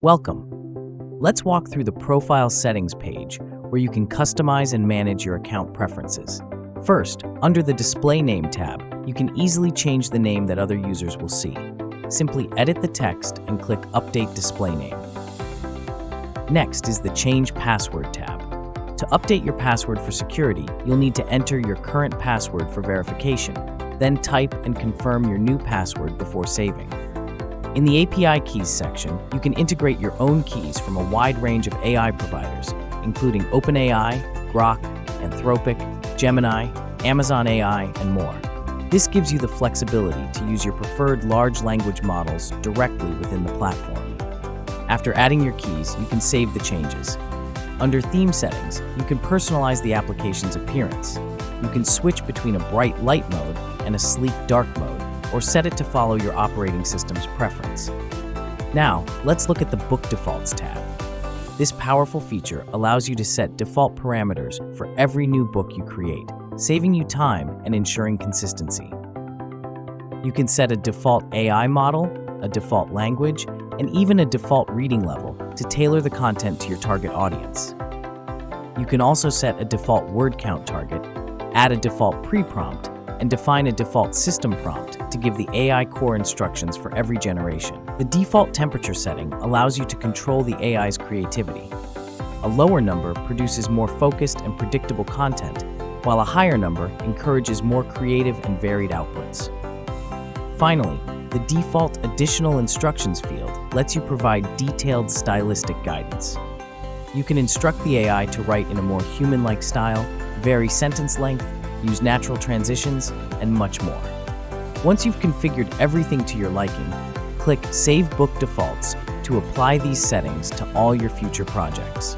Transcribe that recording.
Welcome. Let's walk through the Profile Settings page where you can customize and manage your account preferences. First, under the Display Name tab, you can easily change the name that other users will see. Simply edit the text and click Update Display Name. Next is the Change Password tab. To update your password for security, you'll need to enter your current password for verification, then type and confirm your new password before saving. In the API Keys section, you can integrate your own keys from a wide range of AI providers, including OpenAI, Grok, Anthropic, Gemini, Amazon AI, and more. This gives you the flexibility to use your preferred large language models directly within the platform. After adding your keys, you can save the changes. Under Theme Settings, you can personalize the application's appearance. You can switch between a bright light mode and a sleek dark mode, or set it to follow your operating system's preference. Now, let's look at the Book Defaults tab. This powerful feature allows you to set default parameters for every new book you create, saving you time and ensuring consistency. You can set a default AI model, a default language, and even a default reading level to tailor the content to your target audience. You can also set a default word count target, add a default pre-prompt, and define a default system prompt to give the AI core instructions for every generation. The default temperature setting allows you to control the AI's creativity. A lower number produces more focused and predictable content, while a higher number encourages more creative and varied outputs. Finally, the default Additional Instructions field lets you provide detailed stylistic guidance. You can instruct the AI to write in a more human-like style, vary sentence length, use natural transitions, and much more. Once you've configured everything to your liking, click Save Book Defaults to apply these settings to all your future projects.